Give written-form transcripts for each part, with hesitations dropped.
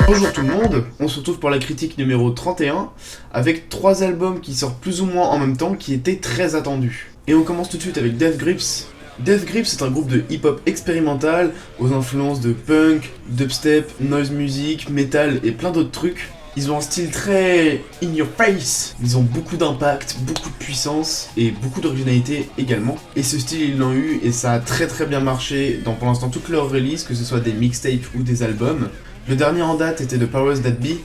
Bonjour tout le monde, on se retrouve pour la critique numéro 31 avec 3 albums qui sortent plus ou moins en même temps qui étaient très attendus. Et on commence tout de suite avec Death Grips. Death Grips est un groupe de hip-hop expérimental aux influences de punk, dubstep, noise music, metal et plein d'autres trucs. Ils ont un style très in your face, ils ont beaucoup d'impact, beaucoup de puissance et beaucoup d'originalité également. Et ce style ils l'ont eu et ça a très bien marché dans pour l'instant toutes leurs releases, que ce soit des mixtapes ou des albums. Le dernier en date était The Powers That Be,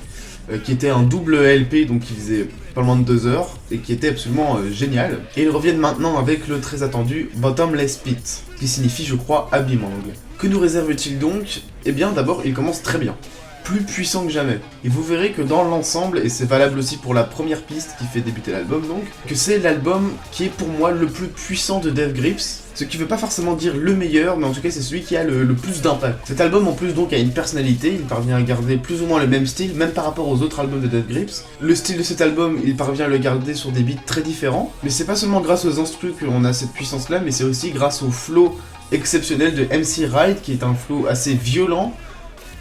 qui était un double LP, donc qui faisait pas loin de 2 heures, et qui était absolument génial. Et ils reviennent maintenant avec le très attendu Bottomless Pit, qui signifie je crois abîme en anglais. Que nous réserve-t-il donc? Eh bien d'abord il commence très bien, plus puissant que jamais. Et vous verrez que dans l'ensemble, et c'est valable aussi pour la première piste qui fait débuter l'album donc, que c'est l'album qui est pour moi le plus puissant de Death Grips. Ce qui veut pas forcément dire le meilleur, mais en tout cas c'est celui qui a le plus d'impact. Cet album en plus donc a une personnalité, il parvient à garder plus ou moins le même style, même par rapport aux autres albums de Death Grips. Le style de cet album, il parvient à le garder sur des beats très différents, mais c'est pas seulement grâce aux instrus qu'on a cette puissance là, mais c'est aussi grâce au flow exceptionnel de MC Ride, qui est un flow assez violent,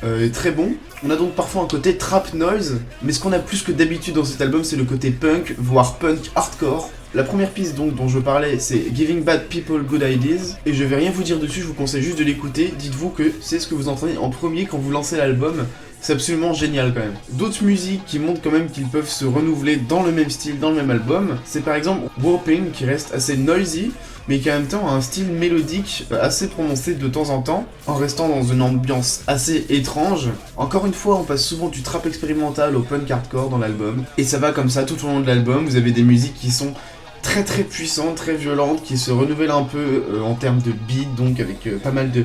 et très bon. On a donc parfois un côté trap noise, mais ce qu'on a plus que d'habitude dans cet album, c'est le côté punk, voire punk hardcore. La première piste donc dont je parlais, c'est Giving Bad People Good Ideas, et je vais rien vous dire dessus, je vous conseille juste de l'écouter. Dites-vous que c'est ce que vous entendez en premier quand vous lancez l'album, c'est absolument génial quand même. D'autres musiques qui montrent quand même qu'ils peuvent se renouveler dans le même style, dans le même album, c'est par exemple Warping, qui reste assez noisy, mais qui en même temps a un style mélodique assez prononcé de temps en temps, en restant dans une ambiance assez étrange. Encore une fois, on passe souvent du trap expérimental au punk hardcore dans l'album, et ça va comme ça tout au long de l'album. Vous avez des musiques qui sont très puissantes, très violentes, qui se renouvellent un peu en termes de beat, donc avec pas mal de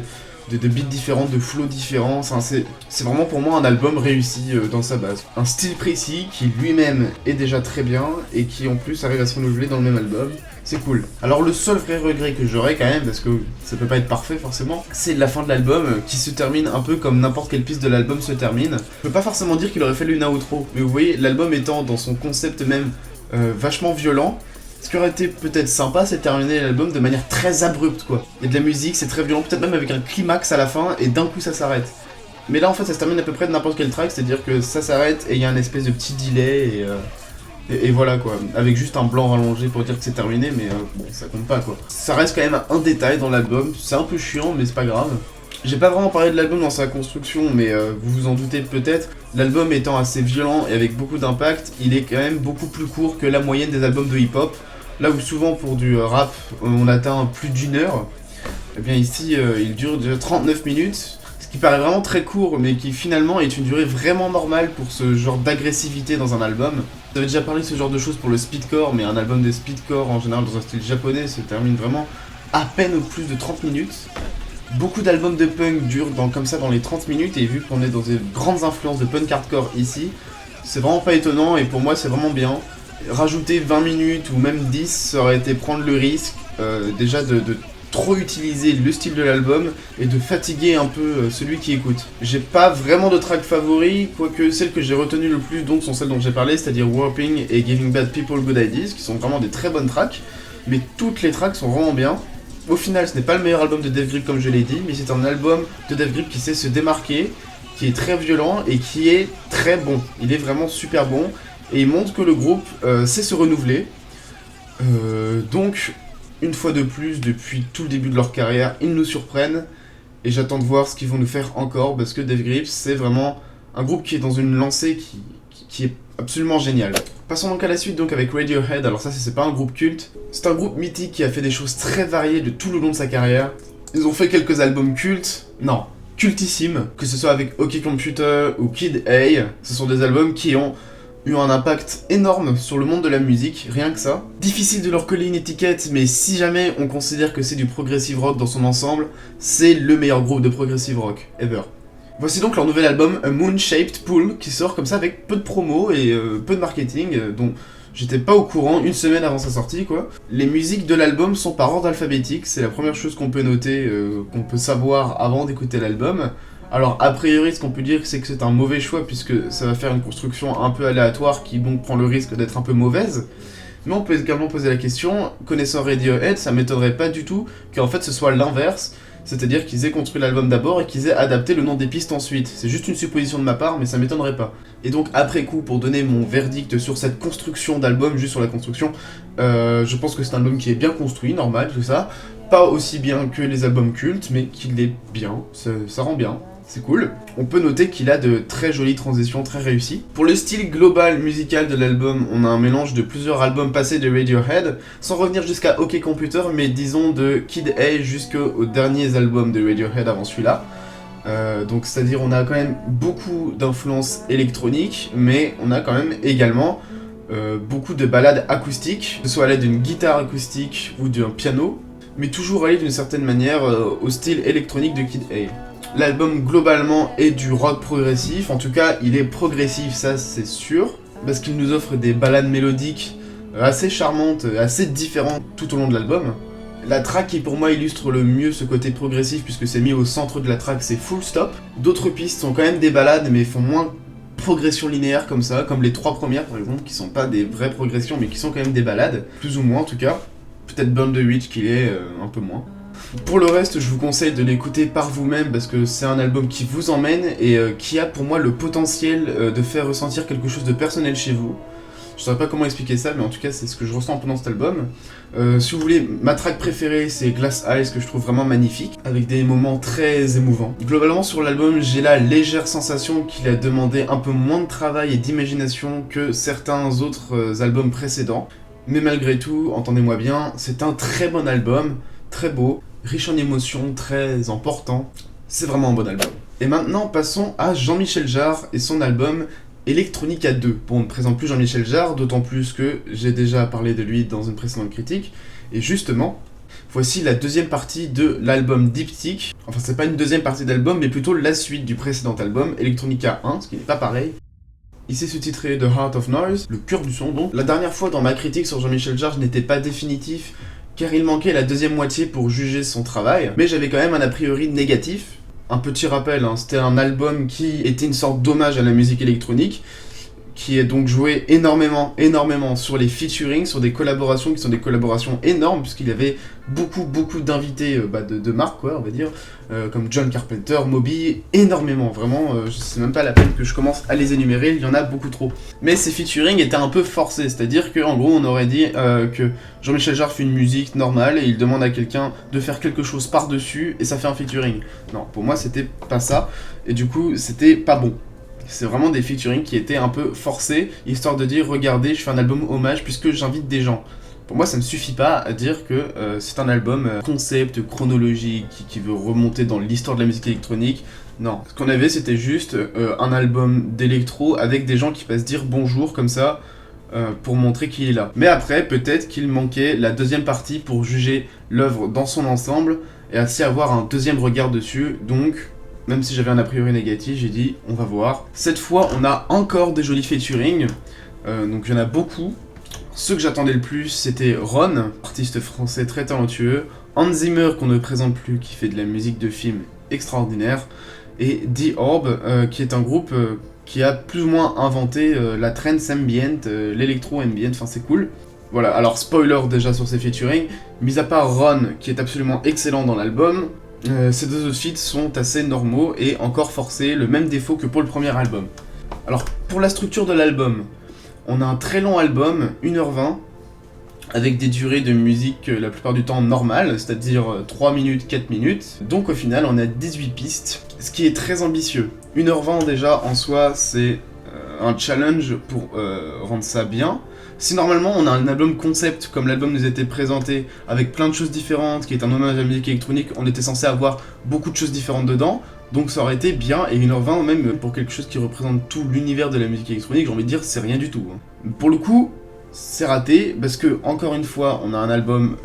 beats différents, de flows différents. Enfin, c'est vraiment pour moi un album réussi dans sa base. Un style précis qui lui-même est déjà très bien et qui en plus arrive à se renouveler dans le même album. C'est cool. Alors le seul vrai regret que j'aurais quand même, parce que ça peut pas être parfait forcément, c'est la fin de l'album qui se termine un peu comme n'importe quelle piste de l'album se termine. Je peux pas forcément dire qu'il aurait fallu une outro, mais vous voyez, l'album étant dans son concept même vachement violent, ce qui aurait été peut-être sympa, c'est de terminer l'album de manière très abrupte quoi. Il y a de la musique, c'est très violent, peut-être même avec un climax à la fin, et d'un coup ça s'arrête. Mais là en fait ça se termine à peu près de n'importe quel track, c'est-à-dire que ça s'arrête et il y a un espèce de petit delay et voilà quoi, avec juste un blanc rallongé pour dire que c'est terminé, mais bon ça compte pas quoi. Ça reste quand même un détail dans l'album, c'est un peu chiant mais c'est pas grave. J'ai pas vraiment parlé de l'album dans sa construction, mais vous vous en doutez peut-être, l'album étant assez violent et avec beaucoup d'impact, il est quand même beaucoup plus court que la moyenne des albums de hip-hop. Là où souvent pour du rap on atteint plus d'1 heure, et bien ici il dure déjà 39 minutes, ce qui paraît vraiment très court mais qui finalement est une durée vraiment normale pour ce genre d'agressivité dans un album. J'avais déjà parlé de ce genre de choses pour le speedcore, mais un album de speedcore en général dans un style japonais se termine vraiment à peine au plus de 30 minutes. Beaucoup d'albums de punk durent comme ça dans les 30 minutes, et vu qu'on est dans des grandes influences de punk hardcore ici, c'est vraiment pas étonnant et pour moi c'est vraiment bien. Rajouter 20 minutes ou même 10, ça aurait été prendre le risque déjà de trop utiliser le style de l'album et de fatiguer un peu celui qui écoute. J'ai pas vraiment de track favoris, quoique celles que j'ai retenues le plus donc sont celles dont j'ai parlé, c'est-à-dire Warping et Giving Bad People Good Ideas, qui sont vraiment des très bonnes tracks, mais toutes les tracks sont vraiment bien. Au final, ce n'est pas le meilleur album de Death Grips comme je l'ai dit, mais c'est un album de Death Grips qui sait se démarquer, qui est très violent et qui est très bon. Il est vraiment super bon. Et il montre que le groupe sait se renouveler. Donc, une fois de plus, depuis tout le début de leur carrière, ils nous surprennent. Et j'attends de voir ce qu'ils vont nous faire encore, parce que Death Grips, c'est vraiment un groupe qui est dans une lancée qui est absolument géniale. Passons donc à la suite donc avec Radiohead. Alors ça, c'est pas un groupe culte. C'est un groupe mythique qui a fait des choses très variées de tout le long de sa carrière. Ils ont fait quelques albums cultes. Non, cultissimes. Que ce soit avec OK Computer ou Kid A. Ce sont des albums qui ont eu un impact énorme sur le monde de la musique, rien que ça. Difficile de leur coller une étiquette, mais si jamais on considère que c'est du progressive rock dans son ensemble, c'est le meilleur groupe de progressive rock ever. Voici donc leur nouvel album, A Moon Shaped Pool, qui sort comme ça avec peu de promo et peu de marketing, dont j'étais pas au courant une semaine avant sa sortie quoi. Les musiques de l'album sont par ordre alphabétique, c'est la première chose qu'on peut noter, qu'on peut savoir avant d'écouter l'album. Alors a priori ce qu'on peut dire c'est que c'est un mauvais choix puisque ça va faire une construction un peu aléatoire qui donc prend le risque d'être un peu mauvaise. Mais on peut également poser la question, connaissant Radiohead, ça m'étonnerait pas du tout qu'en fait ce soit l'inverse, c'est-à-dire qu'ils aient construit l'album d'abord et qu'ils aient adapté le nom des pistes ensuite. C'est juste une supposition de ma part, mais ça m'étonnerait pas. Et donc après coup, pour donner mon verdict sur cette construction d'album, juste sur la construction, je pense que c'est un album qui est bien construit, normal, tout ça. Pas aussi bien que les albums cultes, mais qu'il est bien, ça rend bien. C'est cool. On peut noter qu'il a de très jolies transitions très réussies. Pour le style global musical de l'album, on a un mélange de plusieurs albums passés de Radiohead, sans revenir jusqu'à OK Computer, mais disons de Kid A jusqu'aux derniers albums de Radiohead avant celui-là. Donc c'est-à-dire on a quand même beaucoup d'influences électroniques, mais on a quand même également beaucoup de ballades acoustiques, que ce soit à l'aide d'une guitare acoustique ou d'un piano, mais toujours allié d'une certaine manière au style électronique de Kid A. L'album globalement est du rock progressif, en tout cas il est progressif, ça c'est sûr, parce qu'il nous offre des ballades mélodiques assez charmantes, assez différentes tout au long de l'album. La track qui pour moi illustre le mieux ce côté progressif puisque c'est mis au centre de la track, c'est Full Stop. D'autres pistes sont quand même des ballades mais font moins progression linéaire comme ça, comme les 3 premières par exemple, qui sont pas des vraies progressions mais qui sont quand même des ballades, plus ou moins en tout cas. Peut-être Burn the Witch qui l'est un peu moins. Pour le reste, je vous conseille de l'écouter par vous-même parce que c'est un album qui vous emmène et qui a pour moi le potentiel de faire ressentir quelque chose de personnel chez vous. Je saurais pas comment expliquer ça, mais en tout cas c'est ce que je ressens pendant cet album. Si vous voulez, ma track préférée c'est Glass Eyes que je trouve vraiment magnifique, avec des moments très émouvants. Globalement sur l'album, j'ai la légère sensation qu'il a demandé un peu moins de travail et d'imagination que certains autres albums précédents. Mais malgré tout, entendez-moi bien, c'est un très bon album, très beau, riche en émotions, très emportant. C'est vraiment un bon album. Et maintenant, passons à Jean-Michel Jarre et son album Electronica 2. Bon, on ne présente plus Jean-Michel Jarre, d'autant plus que j'ai déjà parlé de lui dans une précédente critique. Et justement, voici la deuxième partie de l'album Diptyque. Enfin, c'est pas une deuxième partie d'album, mais plutôt la suite du précédent album, Electronica 1, ce qui n'est pas pareil. Il s'est sous-titré The Heart of Noise, le cœur du son donc. La dernière fois dans ma critique sur Jean-Michel Jarre, je n'étais pas définitif, car il manquait la deuxième moitié pour juger son travail, mais j'avais quand même un a priori négatif. Un petit rappel, hein, c'était un album qui était une sorte d'hommage à la musique électronique, qui est donc joué énormément sur les featuring, sur des collaborations qui sont des collaborations énormes, puisqu'il y avait beaucoup d'invités de marque, quoi, on va dire, comme John Carpenter, Moby, énormément, vraiment, c'est même pas la peine que je commence à les énumérer, il y en a beaucoup trop. Mais ces featuring étaient un peu forcés, c'est-à-dire qu'en gros on aurait dit que Jean-Michel Jarre fait une musique normale et il demande à quelqu'un de faire quelque chose par-dessus et ça fait un featuring. Non, pour moi c'était pas ça, et du coup c'était pas bon. C'est vraiment des featuring qui étaient un peu forcés, histoire de dire regardez, je fais un album hommage puisque j'invite des gens. Pour moi, ça ne suffit pas à dire que c'est un album concept, chronologique, qui veut remonter dans l'histoire de la musique électronique. Non, ce qu'on avait, c'était juste un album d'électro avec des gens qui passent dire bonjour comme ça pour montrer qu'il est là. Mais après, peut-être qu'il manquait la deuxième partie pour juger l'œuvre dans son ensemble et ainsi avoir un deuxième regard dessus. Donc, même si j'avais un a priori négatif, j'ai dit on va voir. Cette fois, on a encore des jolis featuring, donc il y en a beaucoup. Ceux que j'attendais le plus, c'était Ron, artiste français très talentueux, Hans Zimmer, qu'on ne présente plus, qui fait de la musique de film extraordinaire, et The Orb, qui est un groupe qui a plus ou moins inventé la trance ambient, l'électro ambient, enfin c'est cool. Voilà, alors spoiler déjà sur ces featuring, mis à part Ron, qui est absolument excellent dans l'album, ces deux autres feats sont assez normaux et encore forcés, le même défaut que pour le premier album. Alors, pour la structure de l'album, on a un très long album, 1h20, avec des durées de musique la plupart du temps normales, c'est-à-dire 3 minutes, 4 minutes. Donc au final, on a 18 pistes, ce qui est très ambitieux. 1h20 déjà, en soi, c'est un challenge pour rendre ça bien. Si normalement on a un album concept, comme l'album nous était présenté, avec plein de choses différentes, qui est un hommage à la musique électronique, on était censé avoir beaucoup de choses différentes dedans, donc ça aurait été bien, et 1h20 même pour quelque chose qui représente tout l'univers de la musique électronique, j'ai envie de dire, c'est rien du tout. Pour le coup, c'est raté, parce que, encore une fois, on a un album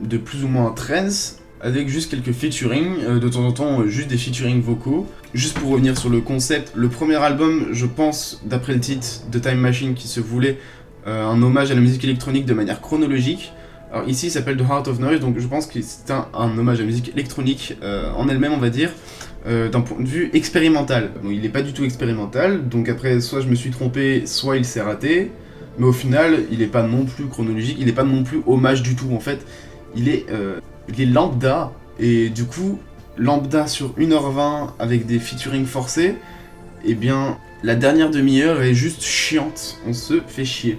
de plus ou moins trance, avec juste quelques featuring, de temps en temps juste des featuring vocaux. Juste pour revenir sur le concept, le premier album, je pense, d'après le titre de Time Machine, qui se voulait un hommage à la musique électronique de manière chronologique. Alors ici il s'appelle The Heart of Noise, donc je pense que c'est un hommage à la musique électronique en elle-même, on va dire, d'un point de vue expérimental. Bon, il n'est pas du tout expérimental, donc après soit je me suis trompé, soit il s'est raté, mais au final il n'est pas non plus chronologique, il n'est pas non plus hommage du tout en fait, il est lambda, et du coup lambda sur 1h20 avec des featuring forcés, et bien la dernière demi-heure est juste chiante, on se fait chier.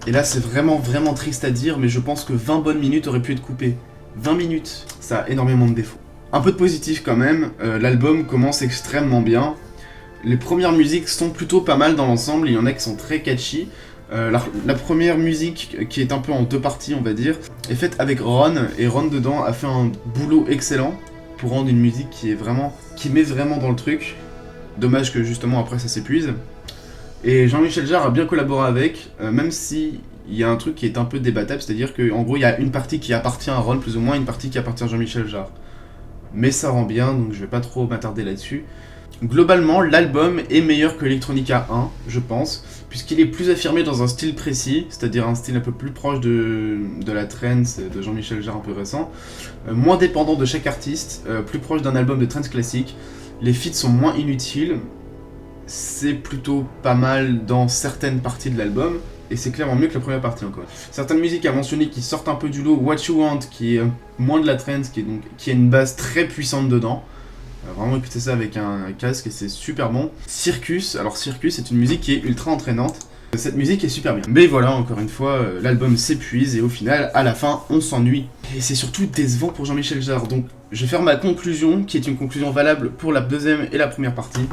Et là c'est vraiment triste à dire, mais je pense que 20 bonnes minutes auraient pu être coupées. 20 minutes, ça a énormément de défauts. Un peu de positif quand même, l'album commence extrêmement bien. Les premières musiques sont plutôt pas mal dans l'ensemble, il y en a qui sont très catchy. La première musique, qui est un peu en 2 parties on va dire, est faite avec Ron, et Ron dedans a fait un boulot excellent pour rendre une musique qui met vraiment dans le truc. Dommage que justement après ça s'épuise. Et Jean-Michel Jarre a bien collaboré avec, même si il y a un truc qui est un peu débattable, c'est-à-dire qu'en gros il y a une partie qui appartient à Ron plus ou moins, une partie qui appartient à Jean-Michel Jarre. Mais ça rend bien, donc je vais pas trop m'attarder là-dessus. Globalement, l'album est meilleur que Electronica 1, je pense, puisqu'il est plus affirmé dans un style précis, c'est-à-dire un style un peu plus proche de la trance de Jean-Michel Jarre un peu récent, moins dépendant de chaque artiste, plus proche d'un album de trance classique. Les feats sont moins inutiles, c'est plutôt pas mal dans certaines parties de l'album, et c'est clairement mieux que la première partie encore. Certaines musiques à mentionner qui sortent un peu du lot, What You Want, qui est moins de la trance, qui a une basse très puissante dedans. Vraiment écouter ça avec un casque et c'est super bon. Circus, alors Circus c'est une musique qui est ultra entraînante. Cette musique est super bien. Mais voilà, encore une fois, l'album s'épuise et au final, à la fin, on s'ennuie. Et c'est surtout décevant pour Jean-Michel Jarre. Donc je vais faire ma conclusion, qui est une conclusion valable pour la deuxième et la première partie.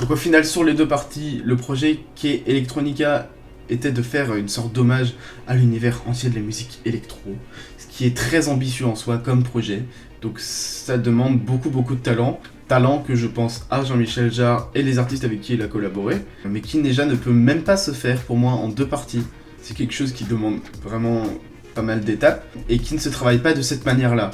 Donc au final, sur les 2 parties, le projet qui est Electronica était de faire une sorte d'hommage à l'univers entier de la musique électro, ce qui est très ambitieux en soi comme projet. Donc ça demande beaucoup de talent que je pense à Jean-Michel Jarre et les artistes avec qui il a collaboré, mais qui déjà ne peut même pas se faire pour moi en 2 parties. C'est quelque chose qui demande vraiment pas mal d'étapes et qui ne se travaille pas de cette manière-là.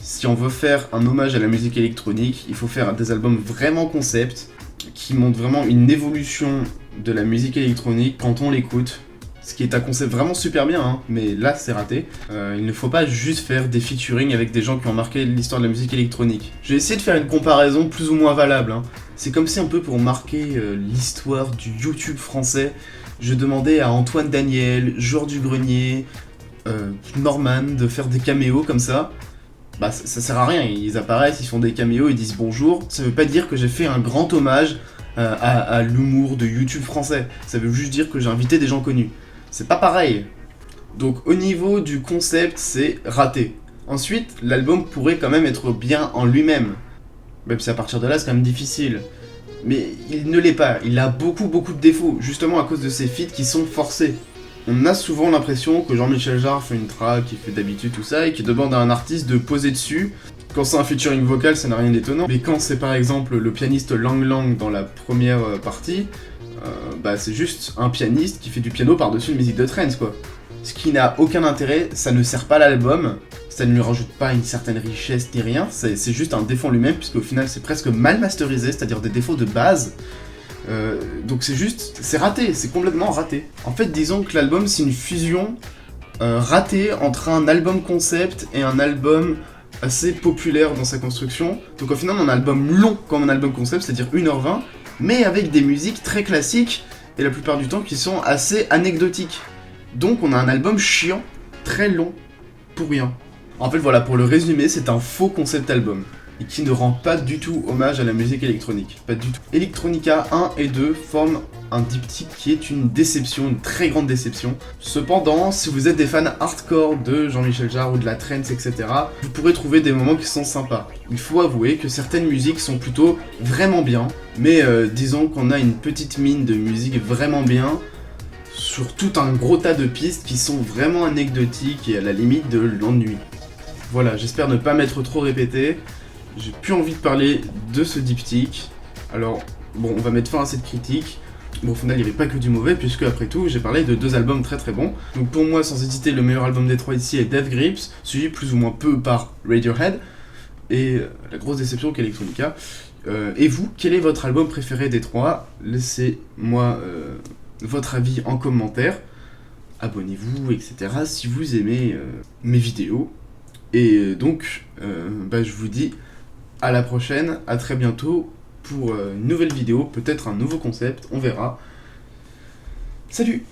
Si on veut faire un hommage à la musique électronique, il faut faire des albums vraiment concept, qui montre vraiment une évolution de la musique électronique quand on l'écoute. Ce qui est un concept vraiment super bien, hein, mais là c'est raté. Il ne faut pas juste faire des featuring avec des gens qui ont marqué l'histoire de la musique électronique. J'ai essayé de faire une comparaison plus ou moins valable. Hein. C'est comme si un peu pour marquer l'histoire du YouTube français, je demandais à Antoine Daniel, Jour du Grenier, Norman de faire des caméos comme ça. Bah ça sert à rien, ils apparaissent, ils font des caméos, ils disent bonjour. Ça veut pas dire que j'ai fait un grand hommage à l'humour de YouTube français. Ça veut juste dire que j'ai invité des gens connus. C'est pas pareil. Donc au niveau du concept, c'est raté. Ensuite, l'album pourrait quand même être bien en lui-même. Même si à partir de là, c'est quand même difficile. Mais il ne l'est pas, il a beaucoup de défauts, justement à cause de ces feats qui sont forcés. On a souvent l'impression que Jean-Michel Jarre fait une track, il fait d'habitude tout ça, et qu'il demande à un artiste de poser dessus. Quand c'est un featuring vocal, ça n'a rien d'étonnant. Mais quand c'est par exemple le pianiste Lang Lang dans la première partie, bah c'est juste un pianiste qui fait du piano par-dessus une musique de trance, quoi. Ce qui n'a aucun intérêt, ça ne sert pas l'album, ça ne lui rajoute pas une certaine richesse ni rien, c'est juste un défaut en lui-même, puisqu'au final c'est presque mal masterisé, c'est-à-dire des défauts de base. Donc c'est raté, c'est complètement raté. En fait, disons que l'album c'est une fusion ratée entre un album concept et un album assez populaire dans sa construction. Donc au final on a un album long comme un album concept, c'est-à-dire 1h20, mais avec des musiques très classiques, et la plupart du temps qui sont assez anecdotiques. Donc on a un album chiant, très long, pour rien. En fait voilà, pour le résumer, c'est un faux concept album, et qui ne rend pas du tout hommage à la musique électronique, pas du tout. Electronica 1 et 2 forment un diptyque qui est une déception, une très grande déception. Cependant, si vous êtes des fans hardcore de Jean-Michel Jarre ou de la trance, etc., vous pourrez trouver des moments qui sont sympas. Il faut avouer que certaines musiques sont plutôt vraiment bien, mais disons qu'on a une petite mine de musique vraiment bien, sur tout un gros tas de pistes qui sont vraiment anecdotiques et à la limite de l'ennui. Voilà, j'espère ne pas m'être trop répété. J'ai plus envie de parler de ce diptyque. Alors, bon, on va mettre fin à cette critique. Bon, au final, il n'y avait pas que du mauvais, puisque après tout, j'ai parlé de 2 albums très bons. Donc pour moi, sans hésiter, le meilleur album des 3 ici est Death Grips, suivi plus ou moins peu par Radiohead, et la grosse déception qu'Electronica. Et vous, quel est votre album préféré des 3 ? Laissez-moi votre avis en commentaire. abonnez-vous, etc. si vous aimez mes vidéos. Et donc, je vous dis à la prochaine, à très bientôt pour une nouvelle vidéo, peut-être un nouveau concept, on verra. Salut!